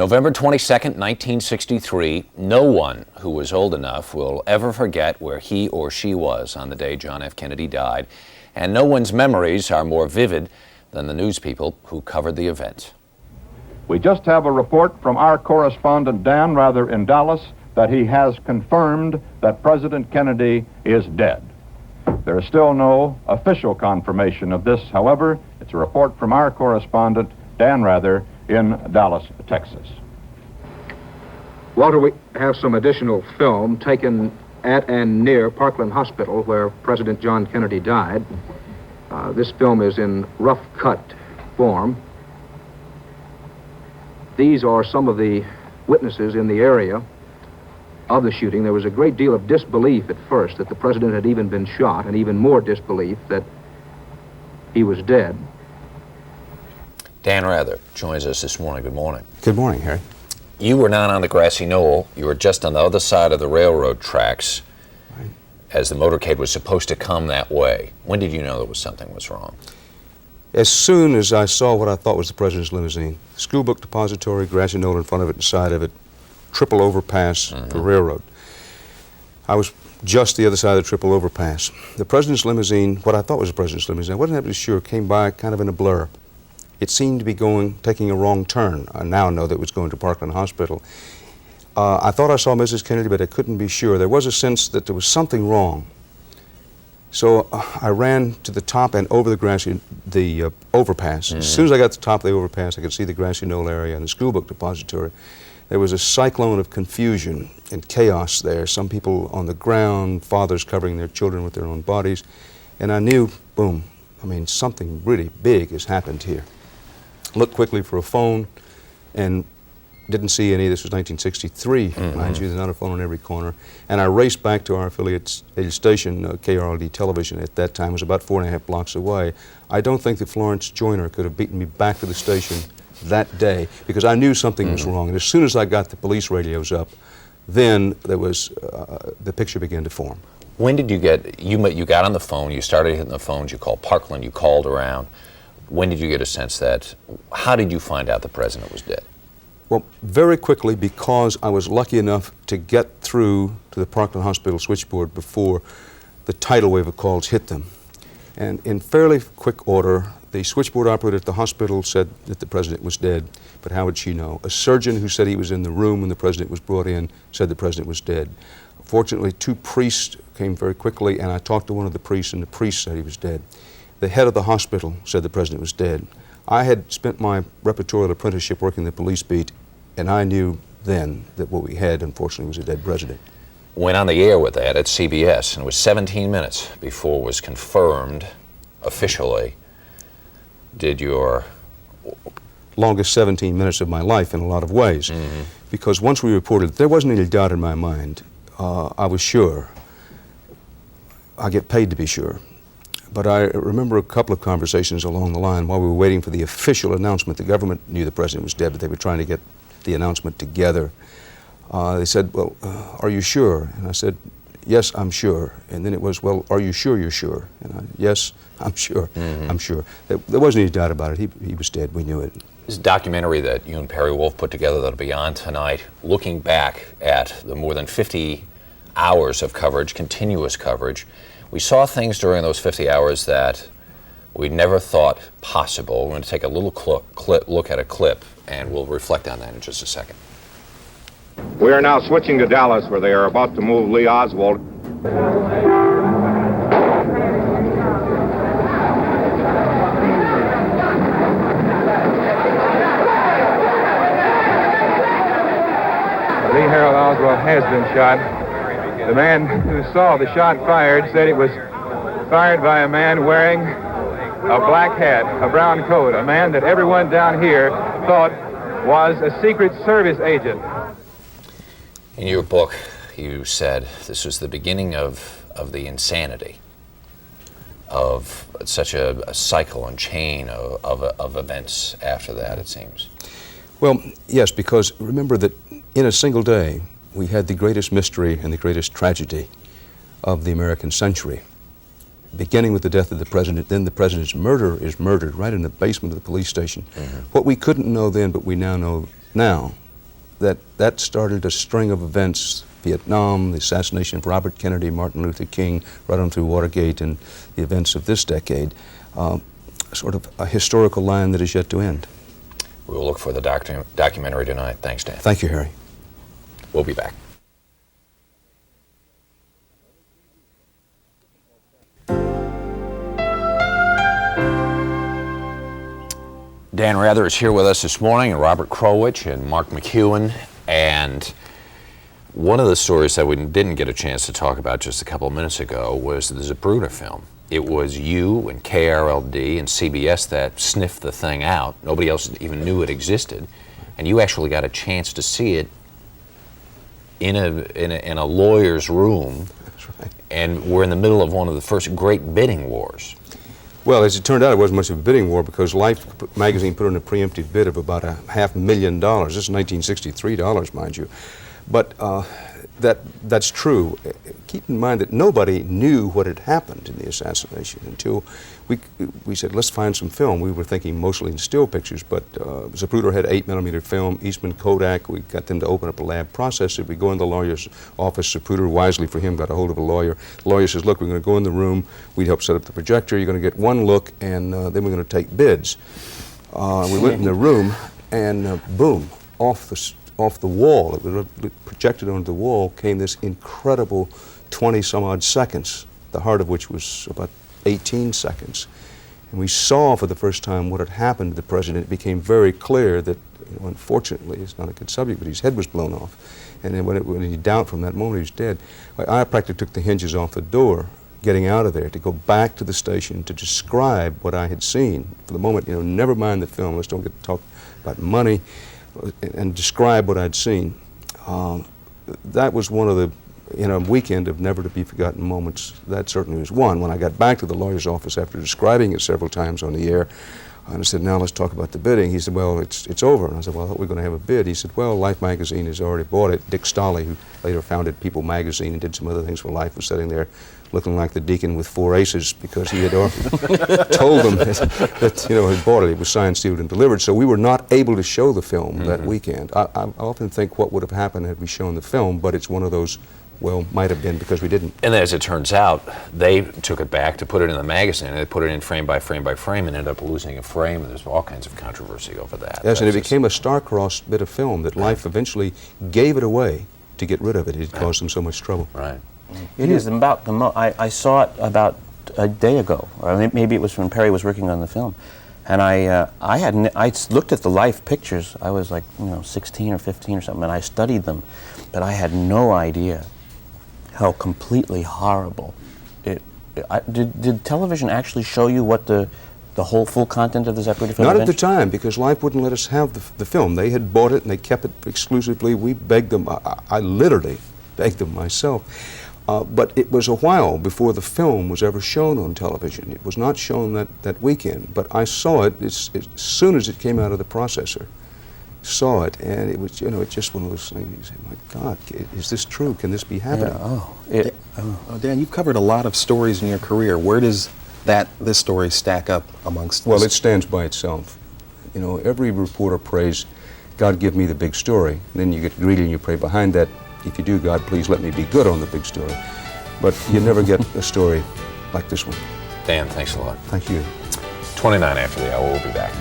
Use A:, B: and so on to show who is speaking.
A: November 22nd, 1963, no one who was old enough will ever forget where he or she was on the day John F. Kennedy died, and no one's memories are more vivid than the news people who covered the event.
B: We just have a report from our correspondent Dan Rather in Dallas that he has confirmed that President Kennedy is dead. There is still no official confirmation of this, however. It's a report from our correspondent Dan Rather in Dallas, Texas.
C: Walter, we have some additional film taken at and near Parkland Hospital where President John Kennedy died. This film is in rough cut form. These are some of the witnesses in the area of the shooting. There was a great deal of disbelief at first that the president had even been shot, and even more disbelief that he was dead.
A: Dan Rather joins us this morning. Good morning.
D: Good morning, Harry.
A: You were not on the grassy knoll. You were just on the other side of the railroad tracks
D: Right.
A: as the motorcade was supposed to come that way. When did you know that something was wrong?
D: As soon as I saw what I thought was the president's limousine, school book depository, grassy knoll in front of it, inside of it, triple overpass, the railroad. I was just the other side of the triple overpass. The president's limousine, what I thought was the president's limousine, I wasn't absolutely sure, came by kind of in a blur. It seemed to be taking a wrong turn. I now know that it was going to Parkland Hospital. I thought I saw Mrs. Kennedy, but I couldn't be sure. There was a sense that there was something wrong. So I ran to the top and over the overpass. As soon as I got to the top of the overpass, I could see the grassy knoll area and the school book depository. There was a cyclone of confusion and chaos there. Some people on the ground, fathers covering their children with their own bodies. And I knew, boom, I mean, something really big has happened here. Looked quickly for a phone and didn't see any. This was 1963, mind you, there's not a phone on every corner. And I raced back to our affiliate station, KRLD Television at that time. It was about 4.5 blocks away. I don't think that Florence Joyner could have beaten me back to the station that day because I knew something was wrong. And as soon as I got the police radios up, then there was, the picture began to form.
A: When did you get, you got on the phone, you started hitting the phones, you called Parkland, you called around. When did you get a sense that, how did you find out the president was dead?
D: Well, very quickly, because I was lucky enough to get through to the Parkland Hospital switchboard before the tidal wave of calls hit them. And in fairly quick order, the switchboard operator at the hospital said that the president was dead, but how would she know? A surgeon who said he was in the room when the president was brought in said the president was dead. Fortunately, 2 priests came very quickly, and I talked to one of the priests, and the priest said he was dead. The head of the hospital said the president was dead. I had spent my repertorial apprenticeship working the police beat, and I knew then that what we had, unfortunately, was a dead president.
A: Went on the air with that at CBS, and it was 17 minutes before it was confirmed officially. Did your...
D: Longest 17 minutes of my life in a lot of ways, because once we reported, there wasn't any doubt in my mind. I was sure. I get paid to be sure. But I remember a couple of conversations along the line while we were waiting for the official announcement. The government knew the president was dead, but they were trying to get the announcement together. They said, well, are you sure? And I said, yes, I'm sure. And then it was, well, are you sure you're sure? And yes, I'm sure, I'm sure. There wasn't any doubt about it. He was dead, we knew it.
A: This documentary that you and Perry Wolf put together that'll be on tonight, looking back at the more than 50 hours of coverage, continuous coverage, we saw things during those 50 hours that we never thought possible. We're going to take a little look at a clip, and we'll reflect on that in just a second.
B: We are now switching to Dallas, where they are about to move Lee Oswald. Lee Harold Oswald has been shot. The man who saw the shot fired said it was fired by a man wearing a black hat, a brown coat, a man that everyone down here thought was a Secret Service agent.
A: In your book, you said this was the beginning of the insanity of such a cycle and chain of events after that, it seems.
D: Well, yes, because remember that in a single day, we had the greatest mystery and the greatest tragedy of the American century. Beginning with the death of the president, then the president's murder is murdered right in the basement of the police station. What we couldn't know then, but we now know now, that started a string of events: Vietnam, the assassination of Robert Kennedy, Martin Luther King, right on through Watergate, and the events of this decade. Sort of a historical line that is yet to end.
A: We will look for the documentary tonight. Thanks, Dan.
D: Thank you, Harry.
A: We'll be back. Dan Rather is here with us this morning, and Robert Krulwich and Mark McEwen. And one of the stories that we didn't get a chance to talk about just a couple of minutes ago was the Zapruder film. It was you and KRLD and CBS that sniffed the thing out. Nobody else even knew it existed. And you actually got a chance to see it in a lawyer's room.
D: That's right.
A: And we're in the middle of one of the first great bidding wars.
D: Well, as it turned out, it wasn't much of a bidding war because Life magazine put in a preemptive bid of about $500,000. This is $1963, mind you. But that's true. Keep in mind that nobody knew what had happened in the assassination until we said, let's find some film. We were thinking mostly in still pictures, but Zapruder had 8mm film, Eastman Kodak. We got them to open up a lab, process it. We go in the lawyer's office. Zapruder, wisely for him, got a hold of a lawyer. The lawyer says, look, we're going to go in the room. We help set up the projector. You're going to get one look, and then we're going to take bids. We went in the room, and boom, off the wall, it was projected onto the wall, came this incredible 20-some-odd seconds, the heart of which was about 18 seconds. And we saw for the first time what had happened to the president. It became very clear that, unfortunately, it's not a good subject, but his head was blown off. And then when he died from that moment, he was dead. I practically took the hinges off the door, getting out of there, to go back to the station to describe what I had seen. For the moment, never mind the film, let's don't get to talk about money, and describe what I'd seen. That was one of the, weekend of never-to-be-forgotten moments. That certainly was one. When I got back to the lawyer's office after describing it several times on the air, and I said, now let's talk about the bidding. He said, well, it's over. And I said, well, I thought we were going to have a bid. He said, well, Life magazine has already bought it. Dick Stolley, who later founded People magazine and did some other things for Life, was sitting there looking like the deacon with 4 aces because he had told them that had bought it. It was signed, sealed, and delivered. So we were not able to show the film that weekend. I often think what would have happened had we shown the film, but it's one of those, well, might have been because we didn't.
A: And as it turns out, they took it back to put it in the magazine, and they put it in frame by frame by frame and ended up losing a frame, and there's all kinds of controversy over that.
D: Yes, and it became a star-crossed bit of film that Life eventually gave it away to get rid of it. It caused them so much trouble.
A: Right.
E: It is about the I saw it about a day ago, or maybe it was when Perry was working on the film, and I looked at the Life pictures. I was like 16 or 15 or something, and I studied them, but I had no idea how completely horrible it. Did television actually show you what the whole full content of the Zapruder film?
D: Not at the time, because Life wouldn't let us have the film. They had bought it and they kept it exclusively. We begged them. I literally begged them myself. But it was a while before the film was ever shown on television. It was not shown that weekend, but I saw it as soon as it came out of the processor. Saw it, and it was, it's just one of those things. You say, my God, is this true? Can this be happening?
F: Yeah. Dan, you've covered a lot of stories in your career. Where does this story stack up amongst
D: Well, it stands by itself. Every reporter prays, God, give me the big story. And then you get greedy and you pray behind that, if you do, God, please let me be good on the big story. But you never get a story like this one.
A: Dan, thanks a lot.
D: Thank you.
A: 29 after the hour, we'll be back.